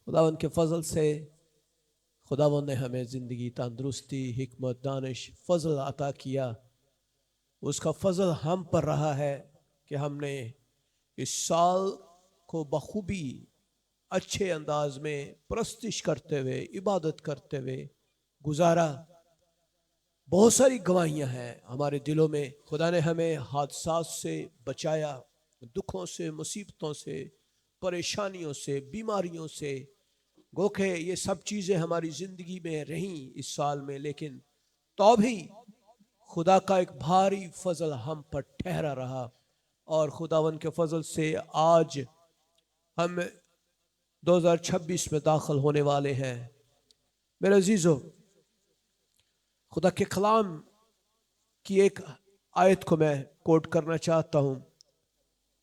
खुदावंद के फजल से खुदावंद ने हमें ज़िंदगी, तंदुरुस्ती, हिकमत, दानिश, फजल अता किया। उसका फजल हम पर रहा है कि हमने इस साल को बखूबी अच्छे अंदाज में परस्तिश करते हुए, इबादत करते हुए गुजारा। बहुत सारी गवाहियां हैं हमारे दिलों में। खुदा ने हमें हादसात से बचाया, दुखों से, मुसीबतों से, परेशानियों से, बीमारियों से। गो के ये सब चीज़ें हमारी ज़िंदगी में रहीं इस साल में, लेकिन तो भी खुदा का एक भारी फजल हम पर ठहरा रहा। और खुदावन के फजल से आज हम 2026 में दाखिल होने वाले हैं। मेरे अजीज़ों, खुदा के कलाम की एक आयत को मैं कोट करना चाहता हूँ।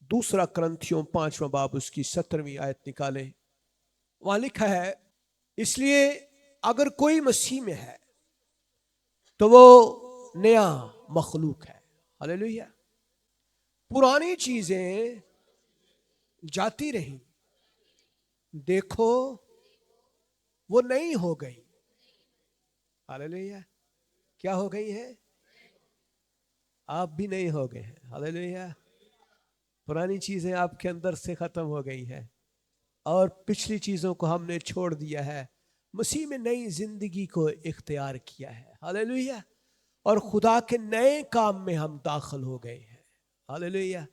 दूसरा करंथियों 5वां बाब उसकी 17वीं आयत निकालें। वहाँ लिखा है, इसलिए अगर कोई मसीह में है तो वो नया मखलूक है। हालेलुया। पुरानी चीजें जाती रही, देखो वो नई हो गई। हालेलुया। क्या हो गई है? आप भी नए हो गए हैं। हालेलुया। पुरानी चीजें आपके अंदर से खत्म हो गई हैं और पिछली चीजों को हमने छोड़ दिया है। मसीह में नई जिंदगी को इख्तियार किया है। हालेलुया। और खुदा के नए काम में हम दाखिल हो गए हैं। हालेलुया।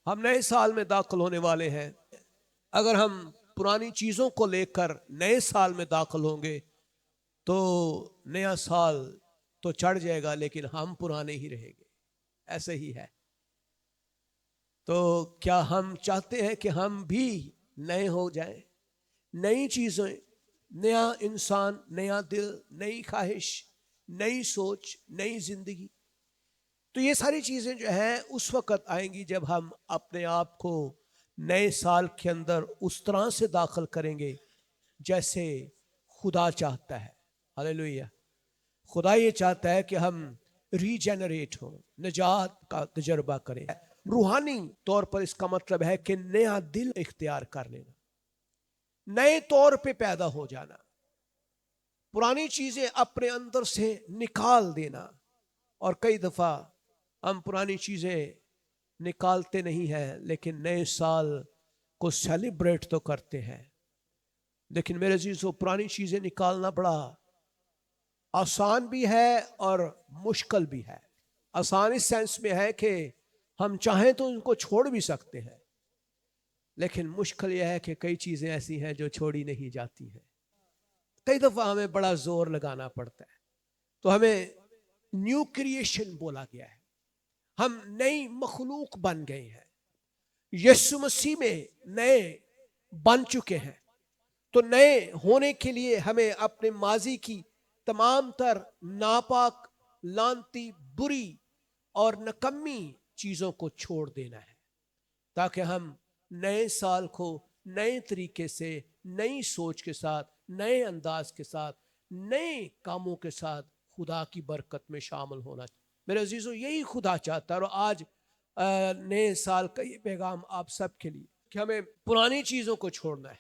हम नए साल में दाखिल होने वाले हैं। अगर हम पुरानी चीजों को लेकर नए साल में दाखिल होंगे तो नया साल तो चढ़ जाएगा, लेकिन हम पुराने ही रहेंगे। ऐसे ही है। तो क्या हम चाहते हैं कि हम भी नए हो जाएं? नई चीजें, नया इंसान, नया दिल, नई ख्वाहिश, नई सोच, नई जिंदगी। तो ये सारी चीजें जो हैं उस वक्त आएंगी जब हम अपने आप को नए साल के अंदर उस तरह से दाखिल करेंगे जैसे खुदा चाहता है। हालेलुया। खुदा ये चाहता है कि हम रीजेनरेट हो, निजात का तजर्बा करें। रूहानी तौर पर इसका मतलब है कि नया दिल इख्तियार कर लेना, नए तौर पे पैदा हो जाना, पुरानी चीजें अपने अंदर से निकाल देना। और कई दफा हम पुरानी चीजें निकालते नहीं हैं, लेकिन नए साल को सेलिब्रेट तो करते हैं। लेकिन मेरे अजीजों, पुरानी चीजें निकालना बड़ा आसान भी है और मुश्किल भी है। आसान इस सेंस में है कि हम चाहें तो उनको छोड़ भी सकते हैं, लेकिन मुश्किल यह है कि कई चीजें ऐसी हैं जो छोड़ी नहीं जाती हैं। कई दफा हमें बड़ा जोर लगाना पड़ता है। तो हमें न्यू क्रिएशन बोला गया है। हम नई मखलूक बन गए हैं, यीशु मसीह में नए बन चुके हैं। तो नए होने के लिए हमें अपने माजी की तमाम तर नापाक, लानती, बुरी और नकम्मी चीजों को छोड़ देना है, ताकि हम नए साल को नए तरीके से, नई सोच के साथ, नए अंदाज के साथ, नए कामों के साथ खुदा की बरकत में शामिल होना। मेरे अजीजों, यही खुदा चाहता है। और आज नए साल का ये पैगाम आप सब के लिए कि हमें पुरानी चीज़ों को छोड़ना है।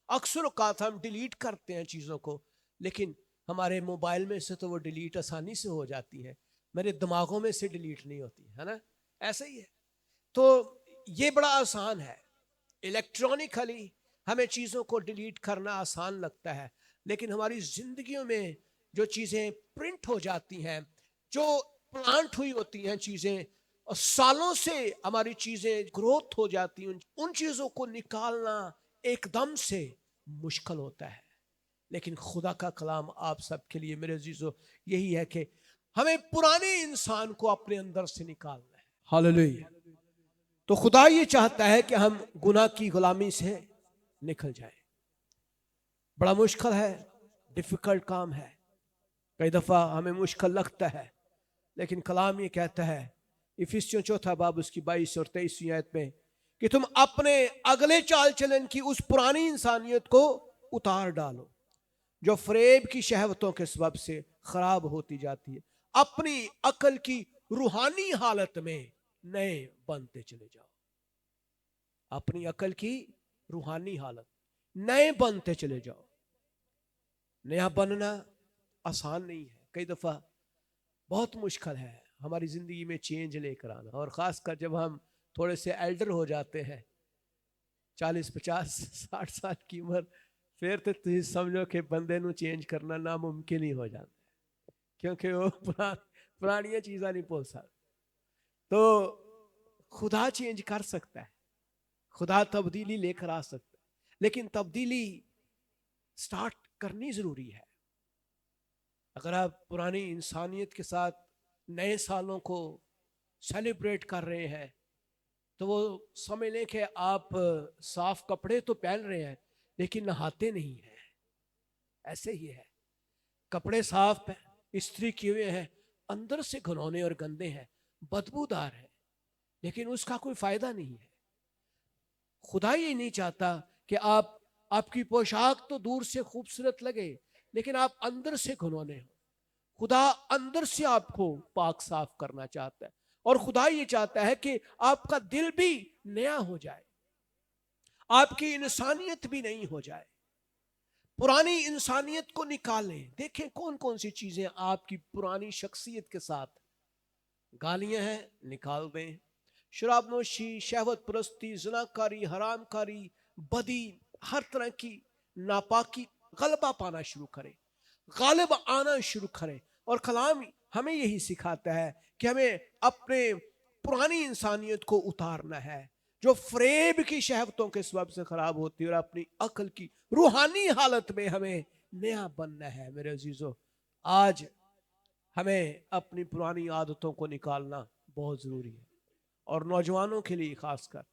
अक्सर औक़ात हम डिलीट करते हैं चीज़ों को, लेकिन हमारे मोबाइल में से तो वो डिलीट आसानी से हो जाती है, मेरे दिमागों में से डिलीट नहीं होती है ना। ऐसा ही है। तो ये बड़ा आसान है, इलेक्ट्रॉनिकली हमें चीज़ों को डिलीट करना आसान लगता है, लेकिन हमारी ज़िंदगियों में जो चीज़ें प्रिंट हो जाती हैं, जो प्लांट हुई होती हैं चीज़ें, और सालों से हमारी चीज़ें ग्रोथ हो जाती हैं, उन चीज़ों को निकालना एकदम से मुश्किल होता है। लेकिन खुदा का कलाम आप सबके लिए मेरे अजीजों यही है कि हमें पुराने इंसान को अपने अंदर से निकालना है। हालेलुया। तो खुदा ये चाहता है कि हम गुनाह की गुलामी से निकल जाए। बड़ा मुश्किल है, डिफिकल्ट काम है, कई दफा हमें मुश्किल लगता है, लेकिन कलाम ये कहता है इफिसियों 4 बाब उसकी 22 और 23 आयत में कि तुम अपने अगले चाल चलन की उस पुरानी इंसानियत को उतार डालो जो फरेब की शहवतों के सबब से खराब होती जाती है। अपनी अकल की रूहानी हालत में नए बनते चले जाओ। अपनी अकल की रूहानी हालत, नए बनते चले जाओ। नया बनना आसान नहीं है, कई दफ़ा बहुत मुश्किल है हमारी ज़िंदगी में चेंज लेकर आना, और ख़ासकर जब हम थोड़े से एल्डर हो जाते हैं, 40 50 60 साल की उम्र, फिर तो तुम समझो कि बंदे नू चेंज करना नामुमकिन ही हो जाता है, क्योंकि वो पुरानियां चीज़ां नहीं भूल सकता। तो खुदा चेंज कर सकता है, खुदा तब्दीली लेकर आ सकता है, लेकिन तब्दीली स्टार्ट करनी ज़रूरी है। अगर आप पुरानी इंसानियत के साथ नए सालों को सेलिब्रेट कर रहे हैं, तो वो समझ लें कि आप साफ कपड़े तो पहन रहे हैं लेकिन नहाते नहीं हैं। ऐसे ही है, कपड़े साफ इस्त्री किए हुए हैं, अंदर से घिनौने और गंदे हैं, बदबूदार है, लेकिन उसका कोई फायदा नहीं है। खुदा ये नहीं चाहता कि आपकी पोशाक तो दूर से खूबसूरत लगे लेकिन आप अंदर से घिनौने हो। खुदा अंदर से आपको पाक साफ करना चाहता है, और खुदा ये चाहता है कि आपका दिल भी नया हो जाए, आपकी इंसानियत भी नई हो जाए। पुरानी इंसानियत को निकालें। देखें कौन कौन सी चीजें आपकी पुरानी शख्सियत के साथ, गालियां हैं निकाल दें, शराबनोशी, शहवत परस्ती, ज़िनाकारी, हरामकारी, बदी, हर तरह की नापाकी गलबा पाना शुरू करें, गालिब आना शुरू करें। और कलाम हमें यही सिखाता है कि हमें अपने पुरानी इंसानियत को उतारना है, जो फ्रेब की शहवतों के सबब से खराब होती है, और अपनी अक्ल की रूहानी हालत में हमें नया बनना है। मेरे अजीजों, आज हमें अपनी पुरानी आदतों को निकालना बहुत ज़रूरी है, और नौजवानों के लिए खासकर।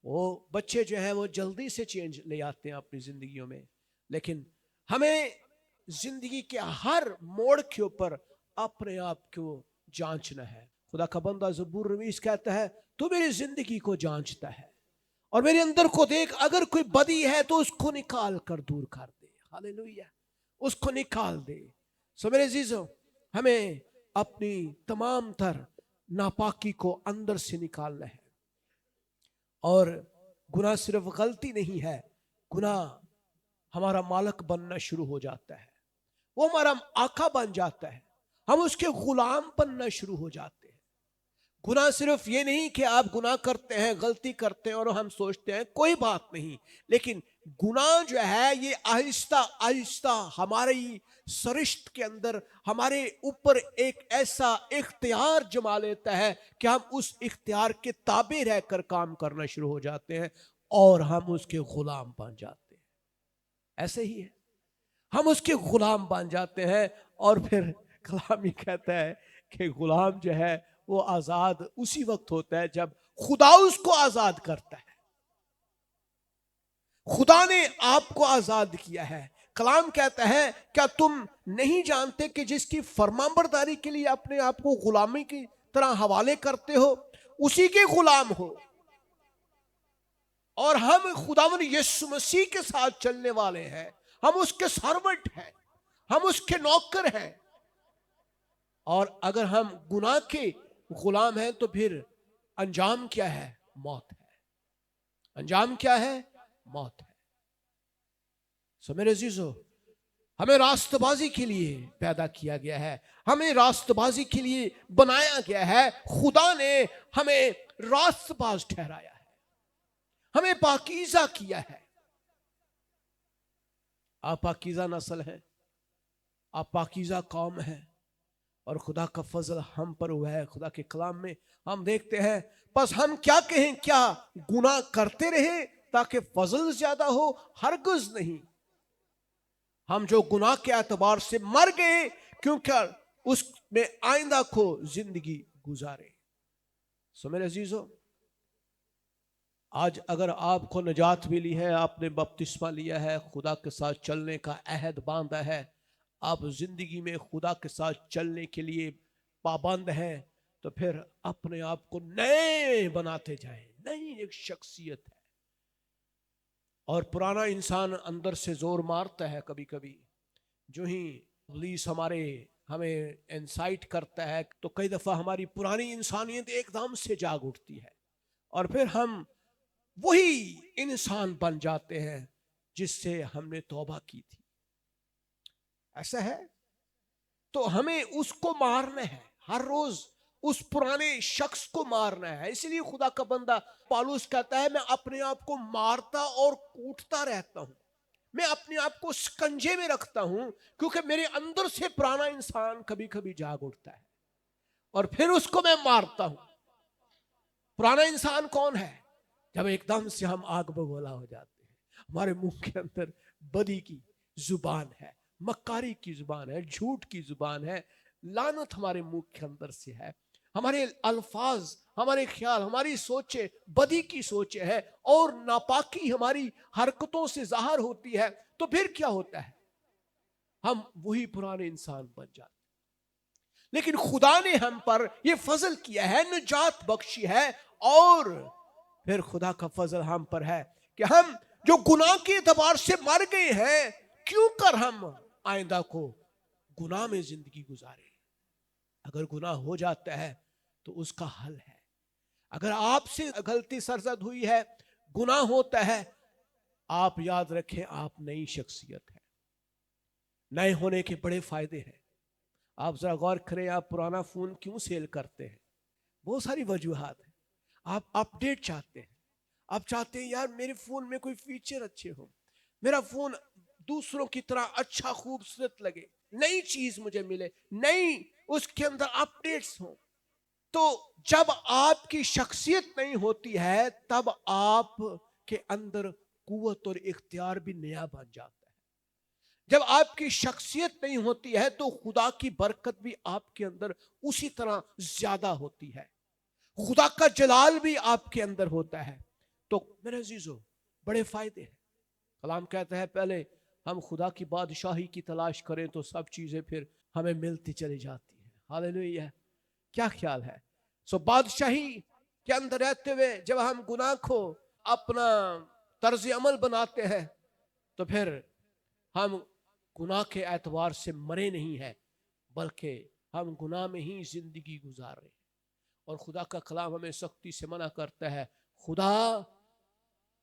वो बच्चे जो हैं वो जल्दी से चेंज ले आते हैं अपनी ज़िंदगियों में, लेकिन हमें ज़िंदगी के हर मोड़ के ऊपर अपने आप को जांचना है। खुदा का बंदा ज़बूर रवीस कहता है, तू मेरी ज़िंदगी को जांचता है और मेरे अंदर को देख, अगर कोई बदी है तो उसको निकाल कर दूर कर दे। हालेलुया, उसको निकाल दे। सो मेरे अजीजों, हमें अपनी तमाम तर नापाकी को अंदर से निकालना है। और गुनाह सिर्फ गलती नहीं है, गुनाह हमारा मालक बनना शुरू हो जाता है, वो हमारा आका बन जाता है, हम उसके गुलाम बनना शुरू हो जाते हैं। गुनाह सिर्फ ये नहीं कि आप गुनाह करते हैं, गलती करते हैं और हम सोचते हैं कोई बात नहीं, लेकिन गुनाह जो है ये आहिस्ता आहिस्ता हमारी सरिश्त के अंदर हमारे ऊपर एक ऐसा इख्तियार जमा लेता है कि हम उस इख्तियार के ताबे रहकर काम करना शुरू हो जाते हैं और हम उसके गुलाम बन जाते हैं। ऐसे ही है, हम उसके गुलाम बन जाते हैं, और फिर कलाम ही कहता है कि गुलाम जो है वो आजाद उसी वक्त होता है जब खुदा उसको आजाद करता है। खुदा ने आपको आजाद किया है। कलाम कहता है, क्या तुम नहीं जानते कि जिसकी फरमाबरदारी के लिए अपने आप को गुलामी की तरह हवाले करते हो, उसी के गुलाम हो। और हम खुदावन यीशु मसीह के साथ चलने वाले हैं, हम उसके सर्वेंट हैं, हम उसके नौकर हैं। और अगर हम गुनाह के गुलाम हैं तो फिर अंजाम क्या है? मौत है। अंजाम क्या है? मौत है। सो मेरे अजीजों, हमें रास्तबाजी के लिए पैदा किया गया है, हमें रास्तबाजी के लिए बनाया गया है। खुदा ने हमें रास्तबाज ठहराया है, हमें पाकीज़ा किया है। आप पाकीज़ा नस्ल हैं, आप पाकीज़ा कौम हैं, और खुदा का फजल हम पर हुआ है। खुदा के कलाम में हम देखते हैं, बस हम क्या कहें, क्या गुनाह करते रहे ताकि फजल ज्यादा हो? हरगिज़ नहीं। हम जो गुनाह के एतबार से मर गए, क्योंकि उसमें आइंदा को जिंदगी गुजारे। सो मेरे अजीजों, आज अगर आपको नजात मिली है, आपने बपतिस्मा लिया है, खुदा के साथ चलने का अहद बांधा है, आप जिंदगी में खुदा के साथ चलने के लिए पाबंद हैं, तो फिर अपने आप को नए बनाते जाएं। नई एक शख्सियत है। और पुराना इंसान अंदर से जोर मारता है कभी कभी, जो ही पुलिस हमें इंसाइट करता है, तो कई दफा हमारी पुरानी इंसानियत एकदम से जाग उठती है और फिर हम वही इंसान बन जाते हैं جس سے ہم نے توبہ کی تھی. ایسا ہے تو ہمیں اس کو مارنا ہے، ہر روز اس پرانے شخص کو مارنا ہے. اسی لیے خدا کا بندہ پالوس کہتا ہے میں اپنے آپ کو مارتا اور کوٹتا رہتا ہوں، میں اپنے آپ کو سکنجے میں رکھتا ہوں، کیونکہ میرے اندر سے پرانا انسان کبھی کبھی جاگ اٹھتا ہے اور پھر اس کو میں مارتا ہوں. پرانا انسان کون ہے؟ جب ایک دم سے ہم آگ بگولا ہو جاتے ہیں، ہمارے منہ کے اندر بدی کی زبان ہے، مکاری کی زبان ہے، جھوٹ کی زبان ہے، لعنت ہمارے منہ کے اندر سے ہے، ہمارے الفاظ، ہمارے خیال، ہماری سوچیں بدی کی سوچیں ہے اور ناپاکی ہماری حرکتوں سے ظاہر ہوتی ہے. تو پھر کیا ہوتا ہے؟ ہم وہی پرانے انسان بن جاتے. لیکن خدا نے ہم پر یہ فضل کیا ہے، نجات بخشی ہے، اور پھر خدا کا فضل ہم پر ہے کہ ہم جو گناہ کے اعتبار سے مر گئے ہیں، کیوں کر ہم آئندہ کو گناہ میں زندگی گزارے. اگر گناہ ہو جاتا ہے تو اس کا حل ہے. اگر آپ سے غلطی سرزد ہوئی ہے، گناہ ہوتا ہے، آپ یاد رکھیں آپ نئی شخصیت ہے. نئے ہونے کے بڑے فائدے ہیں. آپ ذرا غور کریں، آپ پرانا فون کیوں سیل کرتے ہیں؟ بہت ساری وجوہات ہیں. آپ اپ ڈیٹ چاہتے ہیں، آپ چاہتے ہیں یار میرے فون میں کوئی فیچر اچھے ہوں، میرا فون دوسروں کی طرح اچھا خوبصورت لگے، نئی چیز مجھے ملے، نئی اس کے اندر اپ ڈیٹس ہوں. تو جب آپ کی شخصیت نہیں ہوتی ہے تب آپ کے اندر قوت اور اختیار بھی نیا بن جاتا ہے. جب آپ کی شخصیت نہیں ہوتی ہے تو خدا کی برکت بھی آپ کے اندر اسی طرح زیادہ ہوتی ہے، خدا کا جلال بھی آپ کے اندر ہوتا ہے. تو میرے عزیزو بڑے فائدے ہیں. کلام کہتا ہے پہلے ہم خدا کی بادشاہی کی تلاش کریں تو سب چیزیں پھر ہمیں ملتی چلی جاتی ہیں. ہاللیلویہ. کیا خیال ہے؟ بادشاہی کے اندر رہتے ہوئے جب ہم گناہ کو اپنا طرز عمل بناتے ہیں تو پھر ہم گناہ کے اعتبار سے مرے نہیں ہیں، بلکہ ہم گناہ میں ہی زندگی گزار رہے ہیں. اور خدا کا کلام ہمیں سختی سے منع کرتا ہے. خدا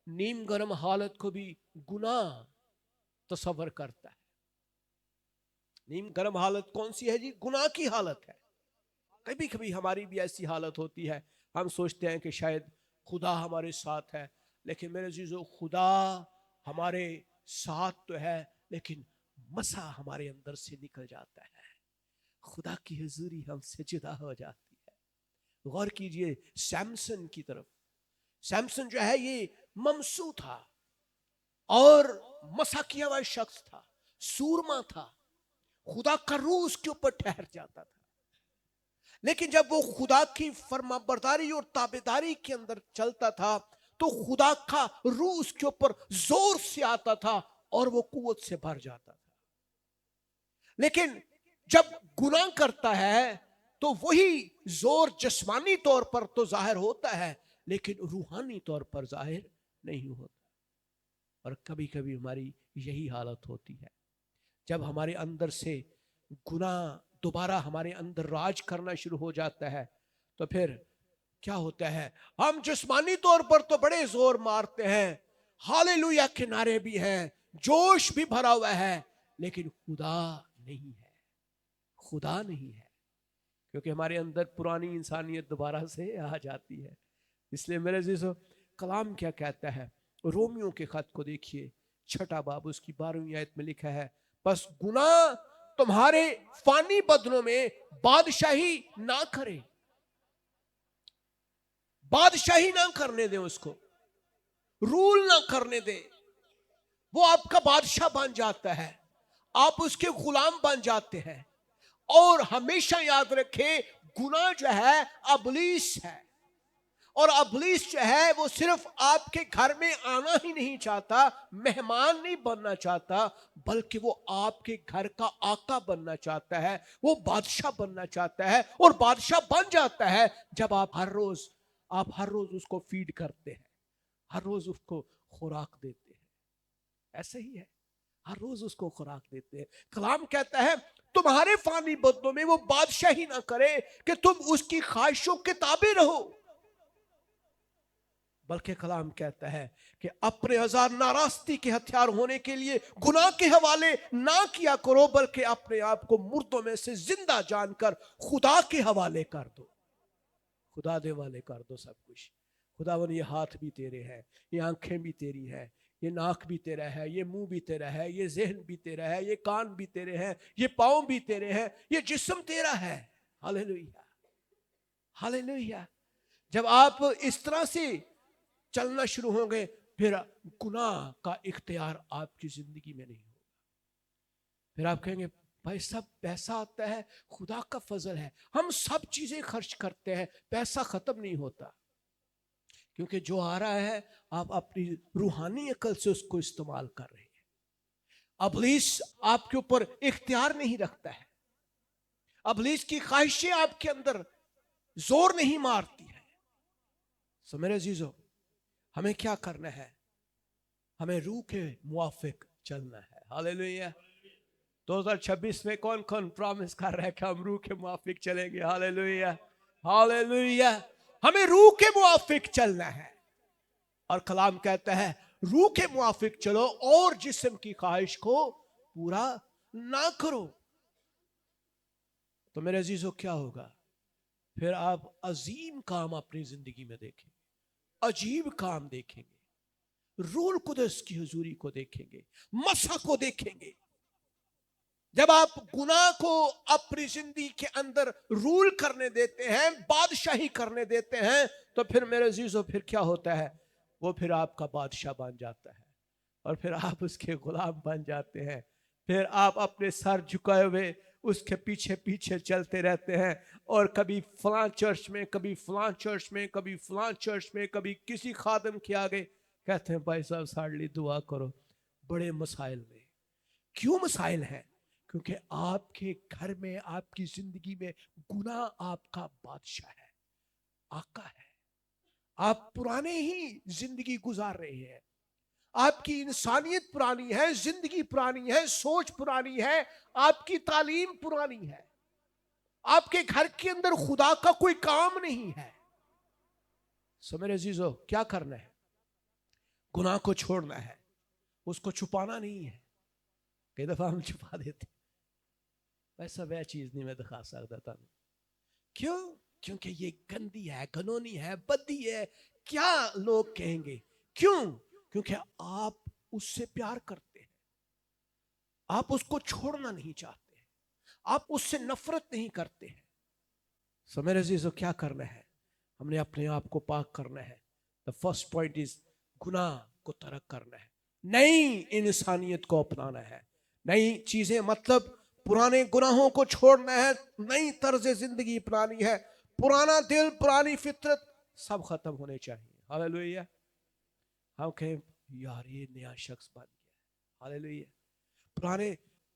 نیم گرم حالت کو بھی گناہ تصور کرتا ہے. نیم گرم حالت کون سی ہے جی؟ گناہ کی حالت ہے. کبھی کبھی ہماری بھی ایسی حالت ہوتی ہے، ہم سوچتے ہیں کہ شاید خدا ہمارے ساتھ ہے، لیکن میرے عزیزو خدا ہمارے ساتھ تو ہے لیکن مسا ہمارے اندر سے نکل جاتا ہے، خدا کی حضوری ہم سے جدا ہو جاتی ہے. غور کیجئے سیمسن کی طرف. سیمسن جو ہے یہ ممسو تھا اور مسا کیا ہوا شخص تھا، سورما تھا، خدا کا روح اس کے اوپر ٹھہر جاتا تھا. لیکن جب وہ خدا کی فرما برداری اور تابعداری کے اندر چلتا تھا تو خدا کا روح اس کے اوپر زور سے آتا تھا اور وہ قوت سے بھر جاتا تھا. لیکن جب گناہ کرتا ہے تو وہی زور جسمانی طور پر تو ظاہر ہوتا ہے لیکن روحانی طور پر ظاہر نہیں ہوتا. اور کبھی کبھی ہماری یہی حالت ہوتی ہے، جب ہمارے اندر سے گناہ دوبارہ ہمارے اندر راج کرنا شروع ہو جاتا ہے تو پھر کیا ہوتا ہے؟ ہم جسمانی طور پر تو بڑے زور مارتے ہیں، ہاللیلویا کے نعرے بھی ہیں، جوش بھی بھرا ہوا ہے، لیکن خدا نہیں ہے. خدا نہیں ہے کیونکہ ہمارے اندر پرانی انسانیت دوبارہ سے آ جاتی ہے. اس لیے میرے عزیزو کلام کیا کہتا ہے؟ رومیوں کے خط کو دیکھیے، 6 باب اس کی 12ویں آیت میں لکھا ہے بس گناہ تمہارے فانی بدنوں میں بادشاہی نہ کرے. بادشاہی نہ کرنے دیں، اس کو رول نہ کرنے دیں. وہ آپ کا بادشاہ بن جاتا ہے، آپ اس کے غلام بن جاتے ہیں. اور ہمیشہ یاد رکھیں گناہ جو ہے ابلیس ہے، اور ابلیس جو ہے وہ صرف آپ کے گھر میں آنا ہی نہیں چاہتا، مہمان نہیں بننا چاہتا، بلکہ وہ آپ کے گھر کا آقا بننا چاہتا ہے، وہ بادشاہ بننا چاہتا ہے. اور بادشاہ بن جاتا ہے جب آپ ہر روز اس کو فیڈ کرتے ہیں، ہر روز اس کو خوراک دیتے ہیں. ایسے ہی ہے، ہر روز اس کو خوراک دیتے ہیں. کلام کہتا ہے تمہارے فانی بدنوں میں وہ بادشاہی نہ کرے کہ تم اس کی خواہشوں کے تابع رہو. बल्कि कलाम कहता है कि अपने हजार नाराजगी के हथियार होने के लिए गुनाह के हवाले ना किया करो, बल्कि अपने आप को मुर्दों में से जिंदा जानकर खुदा के हवाले कर दो। खुदा दे हवाले कर दो सब कुछ। खुदावन ये हाथ भी तेरे हैं, ये आंखें भी तेरी है, ये नाक भी तेरा है, ये मुंह भी तेरा है, ये जहन भी तेरा है, ये कान भी तेरे हैं, ये पाँव भी तेरे हैं, ये जिस्म तेरा है। Hallelujah, hallelujah. जब आप इस तरह से चलना शुरू होंगे, फिर गुनाह का इख्तियार आपकी जिंदगी में नहीं होगा। फिर आप कहेंगे भाई सब पैसा आता है, खुदा का फजल है, हम सब चीजें खर्च करते हैं, पैसा खत्म नहीं होता। क्योंकि जो आ रहा है आप अपनी रूहानी अकल से उसको इस्तेमाल कर रहे हैं। अबलीस आपके ऊपर इख्तियार नहीं रखता है, अबलीस की ख्वाहिशें आपके अंदर जोर नहीं मारती है। सो मेरे अजीजों, हमें क्या करना है? हमें रूह के मुआफिक चलना है। हालेलुया। 2026 में कौन कौन प्रॉमिस कर रहा है कि हम रूह के मुआफिक चलेंगे? Hallelujah, hallelujah. हमें रूह के मुआफिक चलना है, और कलाम कहता है रूह के मुआफिक चलो और जिस्म की ख्वाहिश को पूरा ना करो। तो मेरे अजीजों क्या होगा? फिर आप अजीम काम अपनी जिंदगी में देखेंगे, अजीब काम देखेंगे, रूह कुदस की हुजूरी को देखेंगे, मसा को देखेंगे। जब आप गुनाह को अपनी जिंदगी के अंदर रूल करने देते हैं, बादशाही करने देते हैं, तो फिर मेरे अजीजों फिर क्या होता है? वो फिर आपका बादशाह बन जाता है और फिर आप उसके गुलाम बन जाते हैं। फिर आप अपने सर झुकाए हुए उसके पीछे पीछे चलते रहते हैं, और कभी फलां चर्च में, कभी फलां चर्च में, कभी फलां चर्च में, कभी किसी खादम के आगे कहते हैं भाई साहब साड़ी दुआ करो। बड़े मसाइल में। क्यों मसाइल हैं? क्योंकि आपके घर में, आपकी जिंदगी में गुनाह आपका बादशाह है, आका है। आप पुराने ही जिंदगी गुजार रहे हैं, आपकी इंसानियत पुरानी है, जिंदगी पुरानी है, सोच पुरानी है, आपकी तालीम पुरानी है, आपके घर के अंदर खुदा का कोई काम नहीं है। सो मेरे अजीजों, क्या करना है? गुनाह को छोड़ना है, उसको छुपाना नहीं है। कई दफा हम छुपा देते, वैसा वह चीज नहीं मैं दिखा सकता था। क्यों? क्योंकि ये गंदी है, घनौनी है, बदी है, क्या लोग कहेंगे? क्यों? क्योंकि आप उससे प्यार करते हैं, आप उसको छोड़ना नहीं चाहते हैं, आप उससे नफरत नहीं करते हैं। सो मेरे अजीजों, क्या करना है? हमने अपने आप को पाक करना है। द फर्स्ट पॉइंट इज गुनाह को तर्क करना है, नई इंसानियत को अपनाना है, नई चीजें, मतलब पुराने गुनाहों को छोड़ना है, नई तर्ज जिंदगी अपनानी है। पुराना दिल, पुरानी फितरत सब खत्म होने चाहिए। हालेलुया। हम कहें यार ये नया शख्स बन गया। हालेलुया। पुराने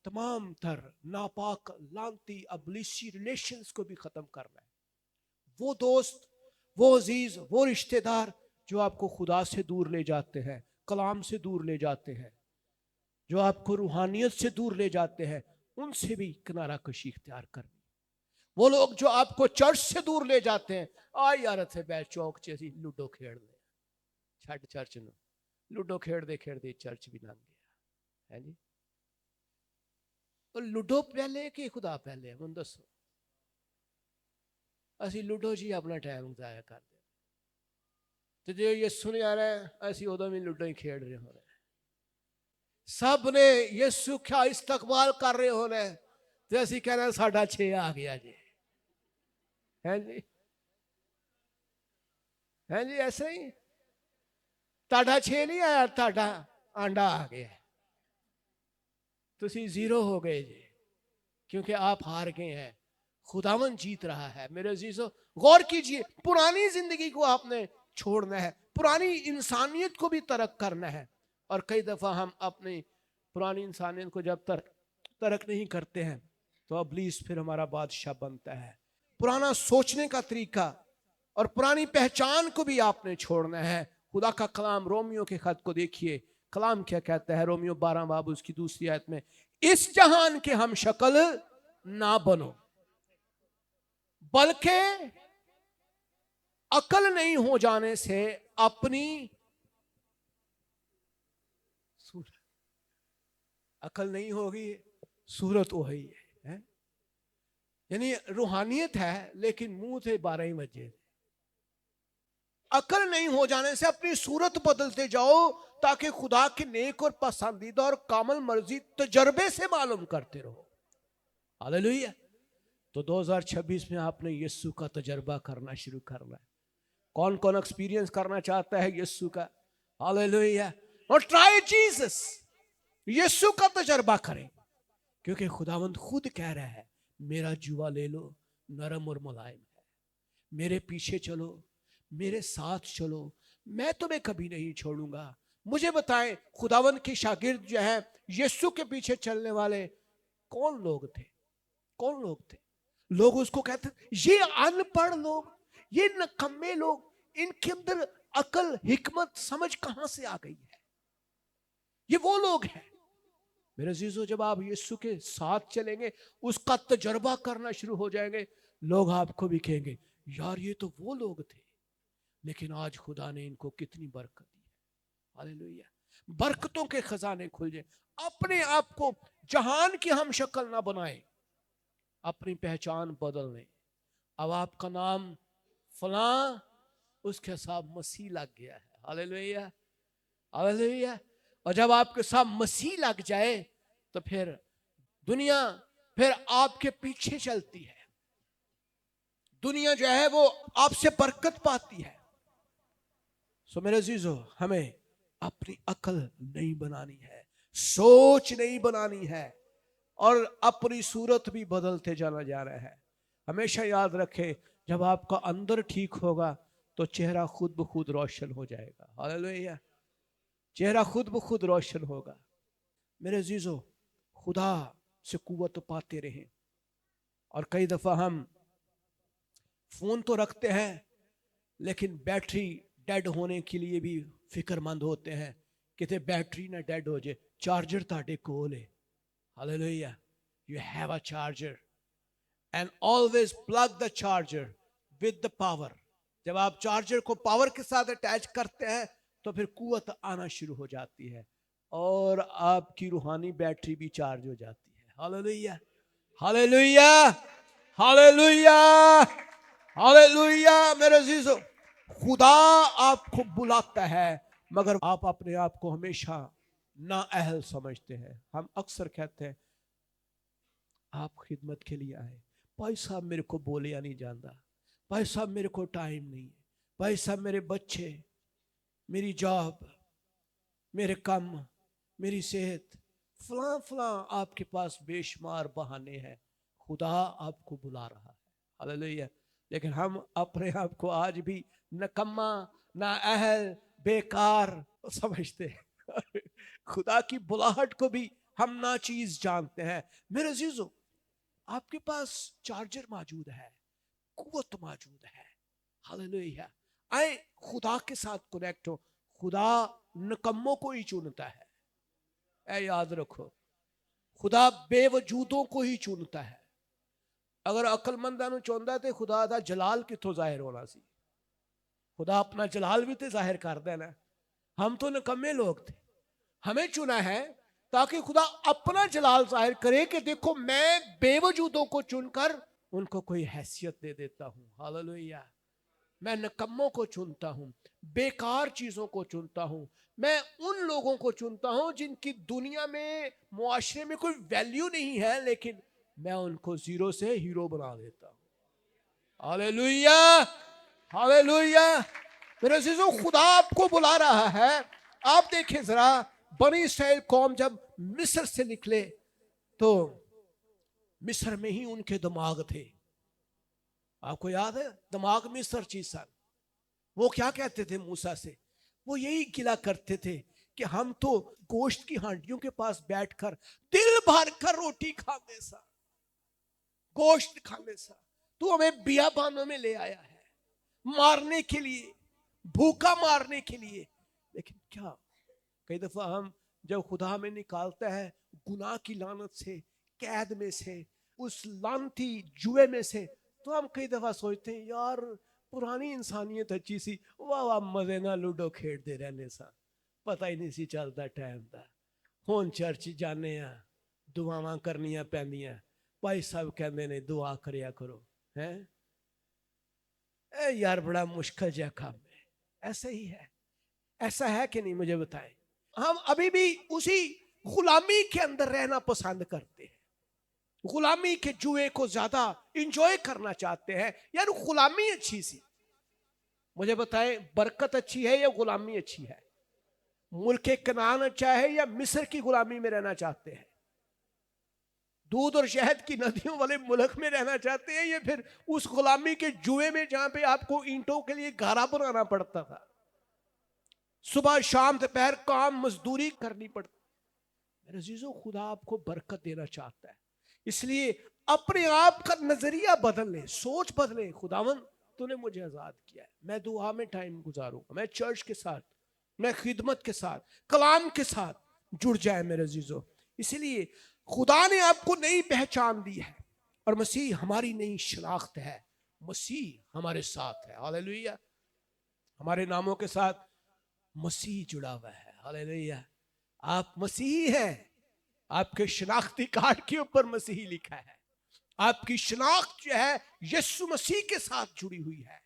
तमाम तर नापाक, लानती, अबलीसी रिलेशंस को भी खत्म करना है। वो दोस्त, वो अजीज, वो रिश्तेदार जो आपको खुदा से दूर ले जाते हैं, कलाम से दूर ले जाते हैं, जो आपको रूहानियत से दूर ले जाते हैं, उनसे भी किनारा कशी इख्तियार करनी। वो लोग जो आपको चर्च से दूर ले जाते हैं, आ यार थे बैठ चौक च असी लूडो खेड़ ले, छड़ चर्च न लूडो खेड़ते खेड़ते चर्च भी लंघ गया है जी। तो लूडो पहले कि खुदा पहले? मुझे दसो। असी लूडो जी अपना टाइम जाया करते, तो जो यीशु ने आ रहा है असी उदों भी लूडो ही खेड़ रहे होने, सब ने यीशु का इस्तकबाल कर रहे होने, तो असी कहना साढ़ा 6 आ गया जी, है जी, है जी। ऐसे ही ताड़ा 6 नहीं आया, ताड़ा आंडा आ गया, तुसी 0 हो गए जी, क्योंकि आप हार गए हैं। खुदावन जीत रहा है। मेरे अजीजों, गौर कीजिए, पुरानी जिंदगी को आपने छोड़ना है, पुरानी इंसानियत को भी तर्क करना है। और कई दफा हम अपनी पुरानी इंसानियत को जब तर्क नहीं करते हैं, तो इब्लीस फिर हमारा बादशाह बनता है। पुराना सोचने का तरीका और पुरानी पहचान को भी आपने छोड़ना है। खुदा का कलाम रोमियो के खत को देखिए, कलाम क्या कहता है? रोमियो 12 बाब उसकी दूसरी आयत में, इस जहान के हम शक्ल ना बनो, बल्कि अकल नहीं हो जाने से अपनी सूरत, अकल नहीं होगी सूरत वही है? यानी रूहानियत है लेकिन मुंह से 12 बजे। अकल नहीं हो जाने से अपनी सूरत बदलते जाओ ताकि खुदा की नेक और पसंदीदा और कामल मर्जी तजर्बे से मालूम करते रहो। हालेलुया। तो 2026 में आपने यीशु का तजर्बा करना शुरू करना है। कौन कौन एक्सपीरियंस करना चाहता है यीशु का? हालेलुया। और ट्राई जीसस, यीशु का तजर्बा करें, क्योंकि खुदावंद खुद कह रहा है मेरा जुआ ले लो, नरम और मुलायम है, मेरे पीछे चलो, मेरे साथ चलो, मैं तुम्हें कभी नहीं छोड़ूंगा। मुझे बताएं खुदावंद के शागिर्द जो है यीशु के पीछे चलने वाले कौन लोग थे? कौन लोग थे? लोग उसको कहते ये अनपढ़ लोग, ये नकम्मे लोग, इनके अंदर अकल हिकमत समझ कहां से आ गई है? ये वो लोग हैं। मेरे अजीजों, जब आप यीशु के साथ चलेंगे, उसका तजर्बा करना शुरू हो जाएंगे, लोग आपको भी कहेंगे यार ये तो वो लोग थे, लेकिन आज खुदा ने इनको कितनी बरकत दी है। हालेलुया। बरकतों के खजाने खुल जाए। अपने आप को जहान की हम शक्ल ना बनाए, अपनी पहचान बदल लें। अब आपका नाम फलां, उसके साथ मसीह लग गया है। Hallelujah, hallelujah. और जब आपके साथ मसीह लग जाए तो फिर दुनिया फिर आपके पीछे चलती है। दुनिया जो है वो आपसे बरकत पाती है। सो मेरे अजीजों, हमें अपनी अकल नहीं बनानी है, सोच नहीं बनानी है, और अपनी सूरत भी बदलते जाना जा रहा है। हमेशा याद रखें, जब आपका अंदर ठीक होगा तो चेहरा खुद ब खुद रोशन हो जाएगा। हालेलुया। चेहरा खुद ब खुद रोशन होगा। मेरे अजीजों, खुदा से कुव्वत पाते रहें। और कई दफा हम फोन तो रखते हैं लेकिन बैटरी डेड होने के लिए भी फिक्रमंद होते हैं, कितने बैटरी ना डेड हो जाए। चार्जर ताड़े कोल है। Hallelujah. You have a charger and always plug the charger with the power. जब आप चार्जर को पावर के साथ अटैच करते हैं तो फिर कुव्वत आना शुरू हो जाती है और आपकी रूहानी बैटरी भी चार्ज हो जाती है। Hallelujah, hallelujah, hallelujah, hallelujah. मेरे अजीजों, खुदा आपको बुलाता है मगर आप अपने आप को हमेशा ना अहल समझते हैं। हम अक्सर कहते हैं आप खिदमत के लिए आए, भाई साहब मेरे को बोलिया नहीं जानता, भाई साहब मेरे को टाइम नहीं है, भाई साहब मेरे बच्चे, मेरी जॉब, मेरे काम, मेरी सेहत, फलां फलां आपके पास बेशुमार बहाने हैं। खुदा आपको बुला रहा है। हालेलुया। लेकिन हम अपने आप को आज भी नकम्मा, नाअहल, बेकार समझते हैं। खुदा की बुलाहट को भी हम ना चीज जानते हैं। मेरे अजीजों, आपके पास चार्जर मौजूद है, कुव्वत मौजूद है। हालेलुया। आए खुदा के साथ कनेक्ट हो। खुदा नकम्मों को ही चुनता है। ऐ याद रखो, खुदा बेवजूदों को ही चुनता है। अगर अकलमंदा नु चुनदा ते खुदा दा जलाल किथों जाहिर होना सी? खुदा अपना जलाल भी तो जाहिर कर देना। हम तो नकम्मे लोग थे, हमें चुना है ताकि खुदा अपना जलाल जाहिर करे कि देखो मैं बेवजूदों को चुनकर उनको कोई हैसियत दे देता हूँ। हालेलुया। मैं नकम्मों को चुनता हूँ, बेकार चीजों को चुनता हूँ, मैं उन लोगों को चुनता हूँ जिनकी दुनिया में, मुआशरे में कोई वैल्यू नहीं है, लेकिन मैं उनको जीरो से हीरो बना देता हूँ। Hallelujah, hallelujah. मेरे अजीजों, खुदा आपको बुला रहा है। आप देखें जरा, बनी इस्राएल कौम जब मिस्र से निकले तो मिस्र में ही उनके दिमाग थे। आपको याद है दिमाग मिस्र चीज। वो क्या कहते थे मूसा से? वो यही गिला करते थे कि हम तो गोश्त की हांडियों के पास बैठकर दिल भर कर रोटी खाने सा, गोश्त खाने सा, तू हमें बियाबानों में ले आया है मारने के लिए, भूखा मारने के लिए। लेकिन क्या कई दफा हम जब खुदा हमें निकालता है गुनाह की लानत से, कैद में से, उस लानती जुए में से, तो हम कई दफा सोचते हैं यार पुरानी इंसानियत अच्छी सी, वाह वाह मजे ना लूडो खेडते रहने सा, पता ही नहीं सी चलता टाइम का। हुण चर्च जाने आ, दुआवां करनियां पैंदियां, भाई साहब कहते ने दुआ करिया करो, हैं यार बड़ा मुश्किल जहा काम है। ऐसा ही है, ऐसा है कि नहीं, मुझे बताएं। हम अभी भी उसी गुलामी के अंदर रहना पसंद करते हैं, गुलामी के जुए को ज्यादा इंजॉय करना चाहते हैं। यार गुलामी अच्छी सी, मुझे बताएं बरकत अच्छी है या गुलामी अच्छी है? मुल्क कनान अच्छा है या मिस्र की गुलामी में रहना चाहते हैं? दूध और शहद की नदियों वाले मुल्क में रहना चाहते हैं या फिर उस गुलामी के जुए में जहां पे आपको ईंटों के लिए घारा बनाना पड़ता था, सुबह शाम दोपहर काम मजदूरी करनी पड़ती? मेरे अजीजों, खुदा आपको बरकत देना चाहता है, इसलिए अपने आप का नजरिया बदल ले, सोच बदले। खुदावन तूने मुझे आजाद किया है, मैं दुआ में टाइम गुजारूंगा, मैं चर्च के साथ, मैं खिदमत के साथ, कलाम के साथ जुड़ जाए मेरे अजीजों। इसलिए खुदा ने आपको नई पहचान दी है और मसीह हमारी नई शनाख्त है, मसीह हमारे साथ है। हालेलुया, हमारे नामों के साथ मसीह जुड़ा हुआ है। हालेलुया, आप मसीही हैं, आपके शनाख्ती कार्ड के ऊपर मसीही लिखा है, आपकी शनाख्त जो है यीशु मसीह के साथ जुड़ी हुई है।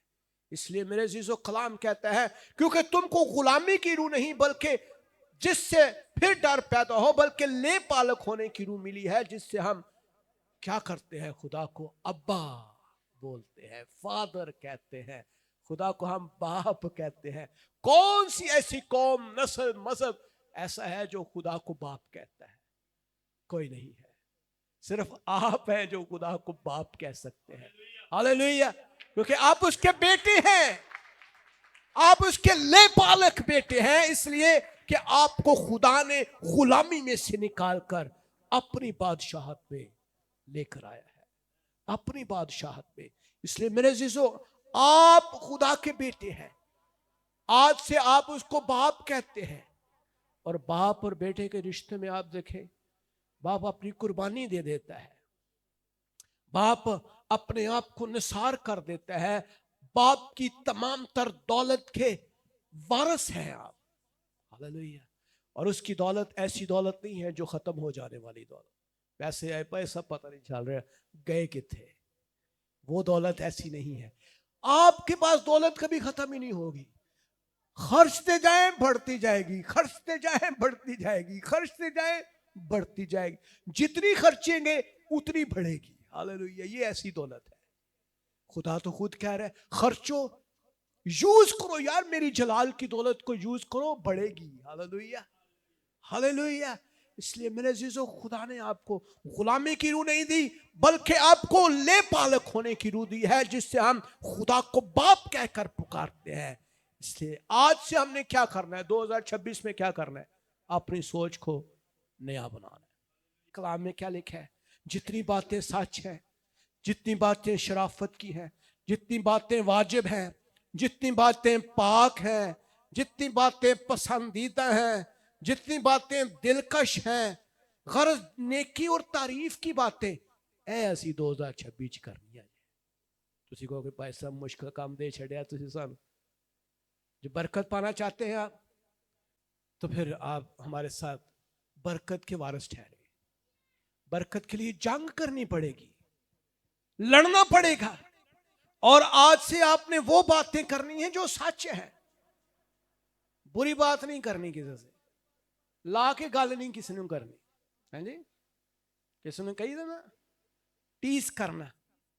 इसलिए मेरे अजीजों, कलाम कहता है क्योंकि तुमको गुलामी की रूह नहीं बल्कि जिससे फिर डर पैदा हो, बल्कि ले पालक होने की रूह मिली है, जिससे हम क्या करते हैं, खुदा को अब्बा बोलते हैं, फादर कहते हैं, खुदा को हम बाप कहते हैं। कौन सी ऐसी कौम, नस्ल, मजहब ऐसा है जो खुदा को बाप कहता है? कोई नहीं है, सिर्फ आप हैं जो खुदा को बाप कह सकते हैं। हालेलुया, क्योंकि आप उसके बेटे हैं, आप उसके ले पालक बेटे हैं, इसलिए कि आपको खुदा ने गुलामी में से निकालकर अपनी बादशाहत में लेकर आया है, अपनी बादशाहत में। इसलिए मेरे अजीजों, आप खुदा के बेटे हैं, आज से आप उसको बाप कहते हैं। और बाप और बेटे के रिश्ते में आप देखें, बाप अपनी कुर्बानी दे देता है, बाप अपने आप को निसार कर देता है, बाप की तमाम तर दौलत के वारिस हैं आप। हालेलुया, और उसकी दौलत ऐसी दौलत नहीं है जो खत्म हो जाने वाली दौलत। पैसे आए, पैसा पता नहीं चल रहा गए कि थे, वो दौलत ऐसी नहीं है। आपके पास दौलत कभी खत्म ही नहीं होगी, खर्चते जाए बढ़ती जाएगी, खर्चते जाए बढ़ती जाएगी, खर्चते जाए बढ़ती जाएगी, जितनी खर्चेंगे उतनी बढ़ेगी। हालेलुया, ये ऐसी दौलत है। खुदा तो खुद कह रहा है खर्चो, यूज करो यार, मेरी जलाल की दौलत को यूज करो, बढ़ेगी। Hallelujah, hallelujah. इसलिए मेरे अजीजों, खुदा ने आपको गुलामी की रूह नहीं दी बल्कि आपको ले पालक होने की रूह दी है, जिससे हम खुदा को बाप कहकर पुकारते हैं। इसलिए आज से हमने क्या करना है, 2026 में क्या करना है, अपनी सोच को नया बनाना है। कलाम में क्या लिखा है, जितनी बातें सच हैं, जितनी बातें शराफत की हैं, जितनी बातें वाजिब हैं, जितनी बातें पाक हैं, जितनी बातें पसंदीदा हैं, जितनी बातें दिलकश हैं, गरज नेकी और तारीफ की बातें ऐसी 2026 करनी है। तुसी कहोगे भाई साहब मुश्किल काम दे छड़िया तुसी सानू, जो बरकत पाना चाहते हैं आप, तो फिर आप हमारे साथ बरकत के वारिस ठहरे। बरकत के लिए जंग करनी पड़ेगी, लड़ना पड़ेगा, और आज से आपने वो बातें करनी है जो सच है। बुरी बात नहीं करनी, किसी से ला के गल नहीं किसी ने करनी है जी, किसी ने कही देना टीस करना,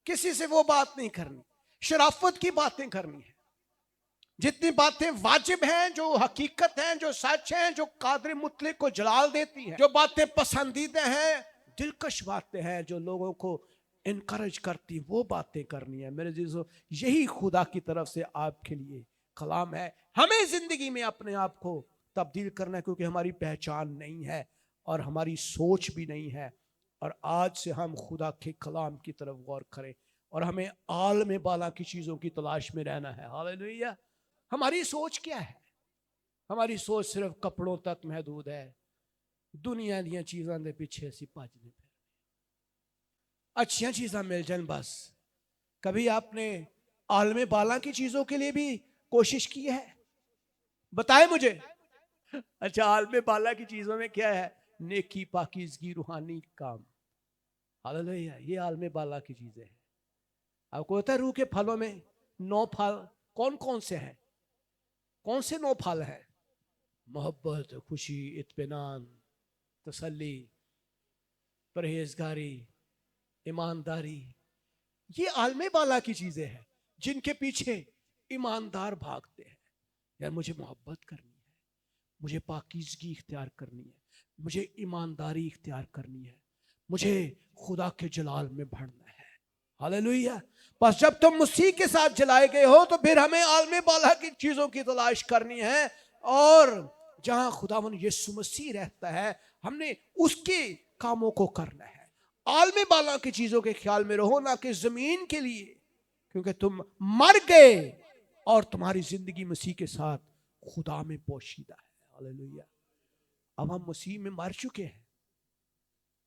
किसी से वो बात नहीं करनी, शराफत की बातें करनी है। जितनी बातें वाजिब हैं, जो हकीकत हैं, जो सच हैं, जो कादर मुतलक को जलाल देती है, जो बातें पसंदीदा हैं, दिलकश बातें हैं, जो लोगों को इनकरेज करती, वो बातें करनी है। मेरे जीजो, यही खुदा की तरफ से आपके लिए कलाम है। हमें जिंदगी में अपने आप को तब्दील करना है, क्योंकि हमारी पहचान नहीं है और हमारी सोच भी नहीं है। और आज से हम खुदा के कलाम की तरफ गौर करें और हमें आलम बाला की चीज़ों की तलाश में रहना है। हालेलुया। हमारी सोच क्या है? हमारी सोच सिर्फ कपड़ों तक महदूद है, दुनिया दी चीज़ों के पीछे असी भजने पे, अच्छियां चीज़ां मिल जान बस। कभी आपने عالم بالا کی چیزوں کے لیے بھی کوشش کی ہے؟ بتائیں مجھے. اچھا عالم بالا کی چیزوں میں کیا ہے؟ نیکی، پاکیزگی، روحانی کام. ہاللیلویا. یہ عالم بالا کی چیزیں ہیں. آپ کو پتہ ہے روح کے پھلوں میں 9 پھل کون کون سے ہیں؟ کون سے 9 پھل ہیں؟ محبت، خوشی، اطمینان، تسلی، پرہیزگاری، ایمانداری. یہ عالم بالا کی چیزیں ہیں جن کے پیچھے ایماندار بھاگتے ہیں. یار مجھے محبت کرنی ہے، مجھے پاکیزگی اختیار کرنی ہے، مجھے ایمانداری اختیار کرنی ہے، مجھے خدا کے جلال میں بڑھنا ہے. ہاللیلویا. بس جب تم مسیح کے ساتھ جلائے گئے ہو تو پھر ہمیں عالم بالا کی چیزوں کی تلاش کرنی ہے، اور جہاں خداوند یسوع مسیح رہتا ہے ہم نے اس کے کاموں کو کرنا ہے. عالم بالا کی چیزوں کے خیال میں رہو، نہ کہ زمین کے لیے، کیونکہ تم مر گئے اور تمہاری زندگی مسیح کے ساتھ خدا میں پوشیدہ ہے. ہاللیلویا. اب ہم مسیح میں مر چکے ہیں،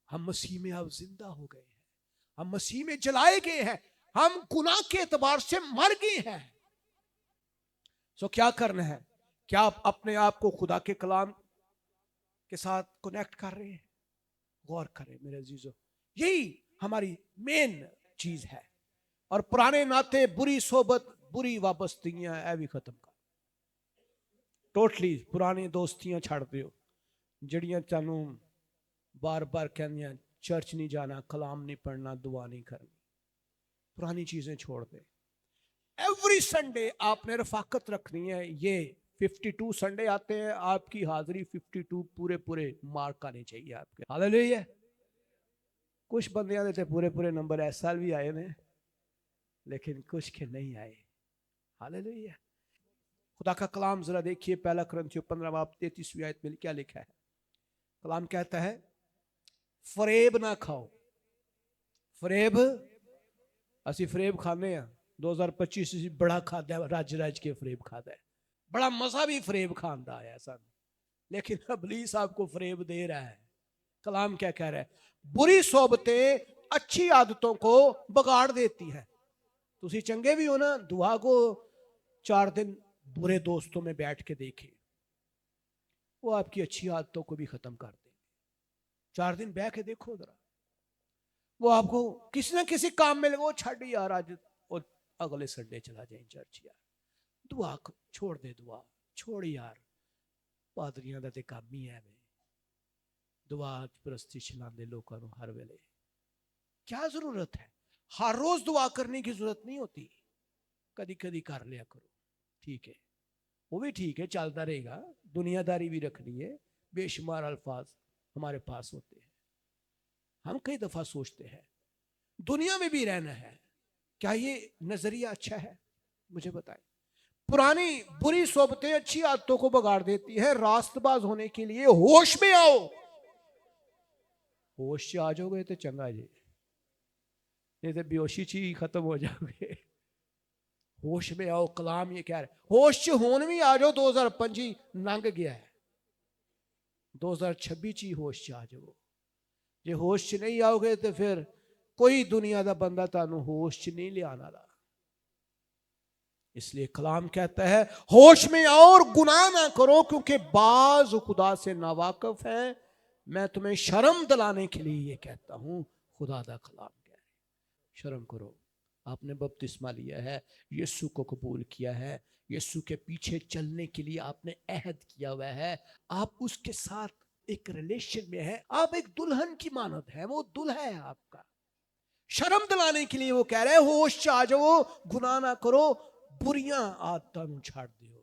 ہم مسیح میں اب زندہ ہو گئے ہیں، ہم مسیح میں جلائے گئے ہیں، ہم گناہ کے اعتبار سے مر گئے ہیں. سو کیا کرنا ہے؟ کیا آپ اپنے آپ کو خدا کے کلام کے ساتھ کنیکٹ کر رہے ہیں؟ غور کریں میرے عزیزو، یہی ہماری مین چیز ہے. اور پرانے ناطے، بری صحبت، بری وابستگیاں اے بھی ختم کر. ٹوٹلی پرانی دوستیاں چھڑ دیو جڑیاں تانوں بار بار کہندیاں چرچ نہیں جانا، کلام نہیں پڑھنا، دعا نہیں کرنی. پرانی چیزیں چھوڑ دیں. ایوری سنڈے آپ نے رفاقت رکھنی ہے. یہ 52 سنڈے آتے ہیں، آپ کی حاضری 52 پورے مارک آنے چاہیے آپ کے. ہاللیلویا. کچھ بندیاں دیتے پورے نمبر اس سال بھی آئے ہیں، لیکن کچھ کے نہیں آئے. ہاللیلویا. خدا کا کلام ذرا دیکھیے، پہلا کرنتھیوں 15 باب 33 آیت میں کیا لکھا ہے. کلام کہتا ہے فریب نہ کھاؤ. فریب، اسی فریب کھانے ہیں. 2025 بڑا کھادا ہے، راج کے فریب کھادا ہے، بڑا مزہ بھی فریب کھاندا ہے سن. لیکن ابلیس آپ کو فریب دے رہا ہے. کلام کیا کہہ رہا ہے؟ بری صحبتیں اچھی عادتوں کو بگاڑ دیتی ہے. تسی چنگے بھی ہو نا، دعا کو 4 دن برے دوستوں میں بیٹھ کے دیکھیں، وہ آپ کی اچھی عادتوں کو بھی ختم کر دیں. 4 دن بیٹھ کے دیکھو ذرا، وہ آپ کو کسی نہ کسی کام میں لگو. چھڑ یار آج اور اگلے سنڈے چلا جائیں چرچ. یار دعا چھوڑ دے، دعا چھوڑ یار. پادریاں دا تے کام ہی ہے میں دعا پرستی چلاندے لوکاں نوں ہر ویلے. کیا ضرورت ہے؟ ہر روز دعا کرنے کی ضرورت نہیں ہوتی، کدی کدی کر لیا کرو. ٹھیک ہے، وہ بھی ٹھیک ہے، چلتا رہے گا. دنیا داری بھی رکھنی ہے. بے شمار الفاظ ہمارے پاس ہوتے ہیں. ہم کئی دفعہ سوچتے ہیں دنیا میں بھی رہنا ہے. کیا یہ نظریہ اچھا ہے؟ مجھے بتائیں. پرانی بری صحبتیں اچھی عادتوں کو بگاڑ دیتی ہے. راست باز ہونے کے لیے ہوش میں آؤ. ہوش سے آ جاؤ گے تو چنگا جی، نہیں تو بیوشی چی ختم ہو جاؤ گے. ہوش میں آؤ. کلام یہ کہہ رہا ہے ہوش چ ہون بھی آ جاؤ. 2025 لنگ گیا ہے، 2026 چی ہوش چ آ جاؤ. جے ہوش چ نہیں آؤ گے تو پھر کوئی دنیا دا بندہ تانوں ہوش چ نہیں لے آنا. اس لیے کلام کہتا ہے ہوش میں آؤ اور گناہ نہ کرو، کیونکہ بعض خدا سے ناواقف ہے. میں تمہیں شرم دلانے کے لیے یہ کہتا ہوں. خدا دا کلام کہہ رہے شرم کرو. آپ نے بپتسمہ لیا ہے، یسوع کو قبول کیا ہے، یسوع کے پیچھے چلنے کے لیے آپ نے عہد کیا ہوا ہے. آپ اس کے ساتھ ایک ریلیشن میں ہے. آپ ایک دلہن کی مانند ہے، وہ دلہا ہے آپ کا. شرم دلانے کے لیے وہ کہہ رہے ہوش چ آ جاؤ، گناہ نہ کرو، بریاں عادتاں نوں چھاڑ دیو.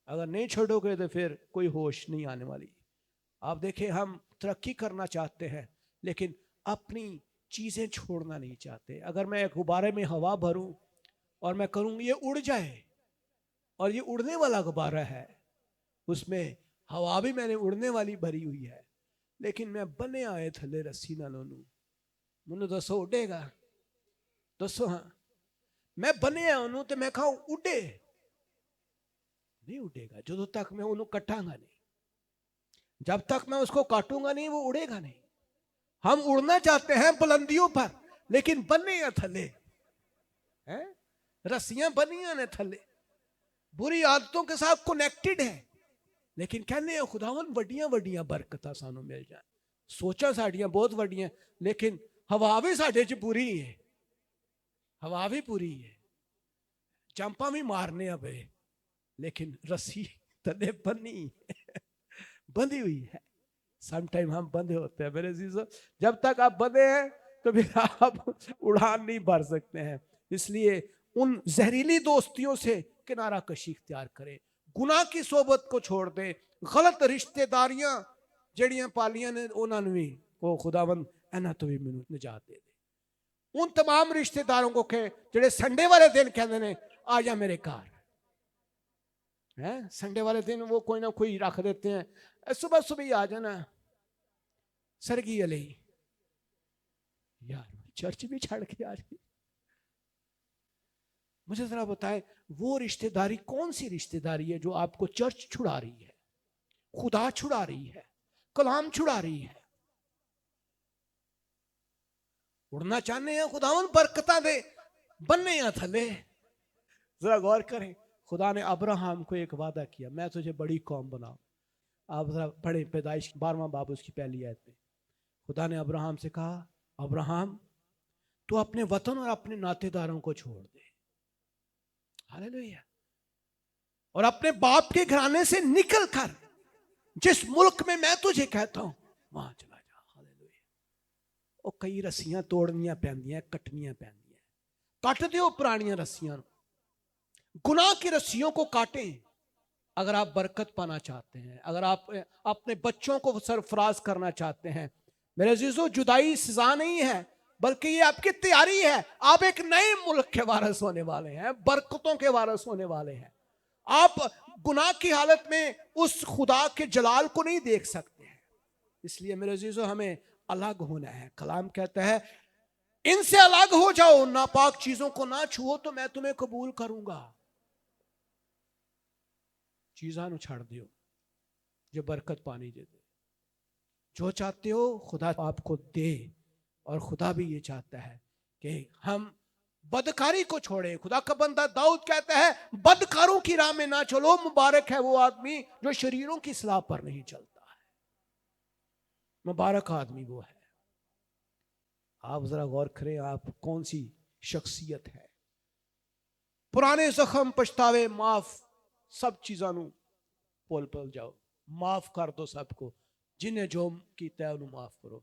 اگر نہیں چھوڑو گے تو پھر کوئی ہوش نہیں آنے والی. آپ دیکھیں ہم ترقی کرنا چاہتے ہیں لیکن اپنی چیزیں چھوڑنا نہیں چاہتے. اگر میں ایک غبارے میں ہوا بھروں اور میں کروں یہ اڑ جائے، اور یہ اڑنے والا غبارہ ہے، اس میں ہوا بھی میں نے اڑنے والی بھری ہوئی ہے، لیکن میں بنے آئے تھلے رسی نہ لونوں. منو دسو اڑے گا؟ دسو ہاں. میں بنے آیا انہوں تے میں کھاؤں اڑے نہیں اڑے گا. جدو تک میں انہوں کٹاں گا نہیں، جب تک میں اس کو کاٹوں گا نہیں وہ اڑے گا نہیں. ہم اڑنا چاہتے ہیں بلندیوں پر، لیکن بننے یا تھلے. ہیں رسیاں بنیاں نے تھلے بری عادتوں کے ساتھ کنیکٹڈ ہے لیکن کہنے ہیں خداون وڈیاں وڈیاں برکتاں سانو مل جائیں سوچاں ساڈیاں بہت وڈیاں لیکن ہوا بھی ساڈے چ پوری ہے ہوا بھی پوری ہے چمپاں بھی مارنے پے لیکن رسی تلے بندھی ہوئی ہے سم ٹائم ہم بندھے ہوتے ہیں میرے عزیزو جب تک آپ بندھے ہیں تو پھر آپ اڑان نہیں بھر سکتے ہیں اس لیے ان زہریلی دوستیوں سے کنارہ کشی اختیار کریں گناہ کی صحبت کو چھوڑ دیں غلط رشتہ داریاں جڑیاں پالیاں نے انہاں نوں بھی وہ خداوند انہاں تو بھی مینوں نجات دے دے ان تمام رشتہ داروں کو کہ جڑے سنڈے والے دن کہندے نے آ جا میرے گھر سنڈے والے دن وہ کوئی نہ کوئی رکھ دیتے ہیں صبح صبح ہی آ جانا سرگی علی یار چرچ بھی چھڑ کے آ رہی مجھے ذرا بتائیں وہ رشتہ داری کون سی رشتہ داری ہے جو آپ کو چرچ چھڑا رہی ہے خدا چھڑا رہی ہے کلام چھڑا رہی ہے اڑنا چاہنے ہیں خداون برکتاں دے بننے ہیں تھلے ذرا غور کریں خدا نے ابراہم کو ایک وعدہ کیا میں تجھے بڑی قوم بناؤں آپ ذرا پڑھیں پیدائش 12واں باب اس کی پہلی آیت میں خدا نے ابراہم سے کہا ابراہم تو اپنے وطن اور اپنے ناطے داروں کو چھوڑ دے ہاللیلویہ اور اپنے باپ کے گھرانے سے نکل کر جس ملک میں تجھے کہتا ہوں وہاں چلا جا ہاللیلویہ وہ کئی رسیاں توڑنیاں پیندیاں کٹنیاں پیندیاں کٹ دیو پرانیاں رسیاں گناہ کی رسیوں کو کاٹیں اگر آپ برکت پانا چاہتے ہیں اگر آپ اپنے بچوں کو سرفراز کرنا چاہتے ہیں میرے عزیزو جدائی سزا نہیں ہے بلکہ یہ آپ کی تیاری ہے آپ ایک نئے ملک کے وارث ہونے والے ہیں برکتوں کے وارث ہونے والے ہیں آپ گناہ کی حالت میں اس خدا کے جلال کو نہیں دیکھ سکتے ہیں اس لیے میرے عزیزو ہمیں الگ ہونا ہے کلام کہتا ہے ان سے الگ ہو جاؤ ناپاک چیزوں کو نہ چھو تو میں تمہیں قبول کروں گا چیزاں نو چھڑ دیو جو برکت پانی دے دے جو چاہتے ہو خدا آپ کو دے اور خدا بھی یہ چاہتا ہے کہ ہم بدکاری کو چھوڑیں خدا کا بندہ داؤد کہتا ہے بدکاروں کی راہ میں نہ چلو مبارک ہے وہ آدمی جو شریروں کی اصلاح پر نہیں چلتا ہے مبارک آدمی وہ ہے آپ ذرا غور کریں آپ کون سی شخصیت ہے پرانے زخم پچھتاوے معاف سب چیزاں نو پل جاؤ معاف کر دو سب کو جنہیں جو کیتا ہے انہوں معاف کرو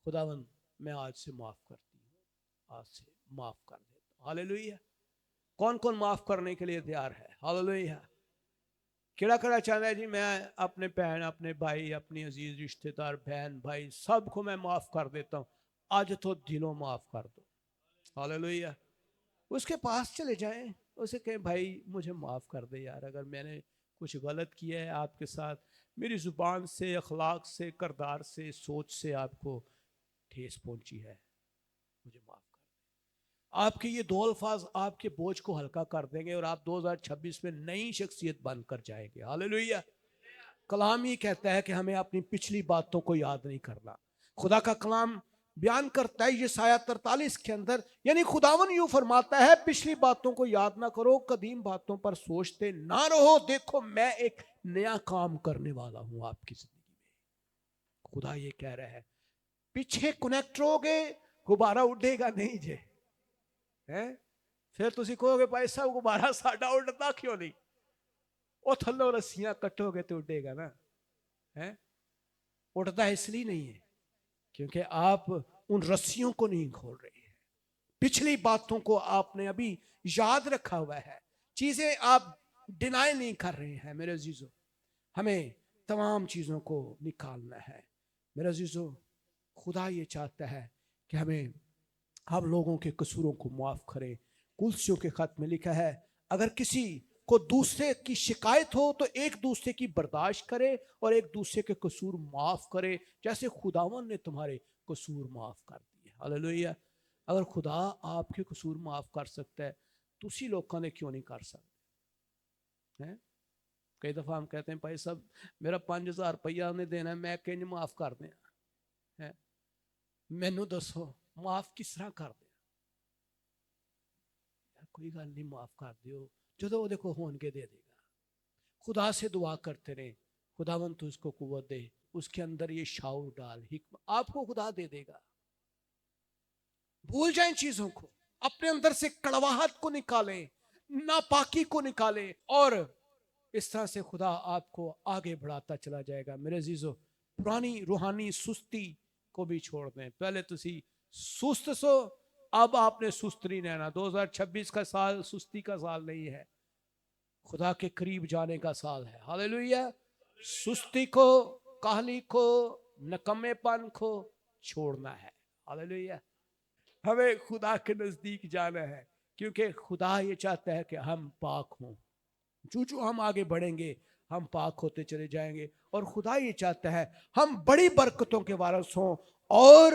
خداوند میں آج سے معاف کرتی ہوں آج سے معاف کر دیتا ہوں ہاللیلویہ کون کون معاف کرنے کے لیے تیار ہے ہاللیلویہ کیڑا کیڑا چاہتا ہے جی میں اپنے بہن اپنے بھائی اپنی عزیز رشتہ دار بہن بھائی سب کو میں معاف کر دیتا ہوں آج تو دلوں معاف کر دو ہاللیلویہ اس کے پاس چلے جائیں اسے کہیں بھائی مجھے معاف کر دے یار اگر میں نے کچھ غلط کیا ہے آپ کے ساتھ میری زبان سے اخلاق سے کردار سے سوچ سے آپ کو ٹھیس پہنچی ہے مجھے معاف کر دیں آپ کے یہ دو الفاظ آپ کے بوجھ کو ہلکا کر دیں گے اور آپ 2026 میں نئی شخصیت بن کر جائیں گے ہاللیلویہ کلام ہی کہتا ہے کہ ہمیں اپنی پچھلی باتوں کو یاد نہیں کرنا خدا کا کلام بیان کرتا ہے یسایہ 43 کے اندر یعنی خداون یوں فرماتا ہے پچھلی باتوں کو یاد نہ کرو قدیم باتوں پر سوچتے نہ رہو دیکھو میں ایک نیا کام کرنے والا ہوں آپ کی زندگی میں خدا یہ کہہ رہا ہے پیچھے کنیکٹ رو گے غبارہ اڑے گا نہیں جے پھر تسی کہو گے بھائی صاحب غبارہ ساڈا اڑتا کیوں نہیں وہ تھلو رسیاں کٹو گے تو اڑے گا نا اڑتا اس لیے نہیں ہے کیونکہ آپ ان رسیوں کو نہیں کھول رہے ہیں پچھلی باتوں کو آپ نے ابھی یاد رکھا ہوا ہے چیزیں آپ ڈینائی نہیں کر رہے ہیں میرے عزیزو ہمیں تمام چیزوں کو نکالنا ہے میرے عزیزو خدا یہ چاہتا ہے کہ ہم لوگوں کے قصوروں کو معاف کریں کلسیوں کے خط میں لکھا ہے اگر کسی کو دوسرے کی شکایت ہو تو ایک دوسرے کی برداشت کرے اور ایک دوسرے کے قصور معاف کرے جیسے خداوند نے تمہارے قصور معاف کر دیے ہاللیلویہ اگر خدا آپ کے قصور معاف کر سکتا ہے تو اسی لوگوں نے کیوں نہیں کر سکتے کئی دفعہ ہم کہتے ہیں بھائی صاحب میرا 5000 روپیہ انہیں دینا ہے میں کہیں معاف کر دیں مینوں دسو معاف کس طرح کر دیں کوئی گل نہیں معاف کر دیو، جدو وہ دیکھو ہون کے دے دے گا. خدا سے دعا کرتے رہیں، خداوند تو اس کو قوت دے، اس کے اندر یہ شعور ڈال، حکمت آپ کو خدا دے دے گا. بھول جائیں چیزوں کو، اپنے اندر سے کڑواہٹ کو نکالیں، ناپاکی کو نکالیں، اور اس طرح سے خدا آپ کو آگے بڑھاتا چلا جائے گا. میرے عزیزو، پرانی روحانی سستی کو بھی چھوڑ دیں. پہلے تسی سست سو، اب آپ نے سست نہیں رہنا. 2026 کا سال سستی کا سال نہیں ہے، خدا کے قریب جانے کا سال ہے. ہاللیلویہ. سستی کو، کاہلی کو، نکمے پن کو چھوڑنا ہے. ہاللیلویہ. ہمیں خدا کے نزدیک جانا ہے، کیونکہ خدا یہ چاہتا ہے کہ ہم پاک ہوں. جو ہم آگے بڑھیں گے ہم پاک ہوتے چلے جائیں گے، اور خدا یہ چاہتا ہے ہم بڑی برکتوں کے وارث ہوں. اور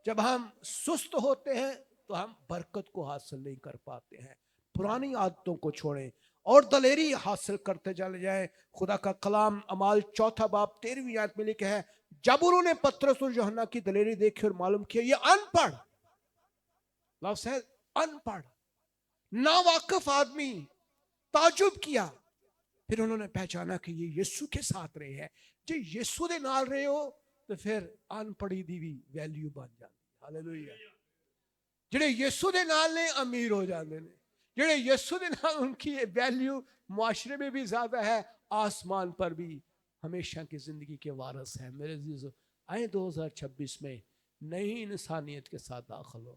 جب ہم سست ہوتے ہیں تو ہم برکت کو حاصل نہیں کر پاتے ہیں. پرانی عادتوں کو چھوڑیں اور دلیری حاصل کرتے چلے جائیں. خدا کا کلام اعمال 4 باب 13 آیت میں لکھا ہے، جب انہوں نے پترس اور یوحنا کی دلیری دیکھی اور معلوم کیا یہ ان پڑھ، لفظ ہے ان پڑھ، ناواقف آدمی، تعجب کیا. پھر انہوں نے پہچانا کہ یہ یسو کے ساتھ رہے ہیں. جی یسو دے نال رہے ہو تو پھر ان پڑھی دی بھی ویلیو بن جاتی. ہاللیلویہ. جڑے یسو دے نال نے امیر ہو جاندے نے، جڑے یسو دے نال ان کی ویلیو معاشرے میں بھی زیادہ ہے، آسمان پر بھی ہمیشہ کی زندگی کے وارث ہیں. میرے عزیزو، آئیں 2026 میں نئی انسانیت کے ساتھ داخل ہو.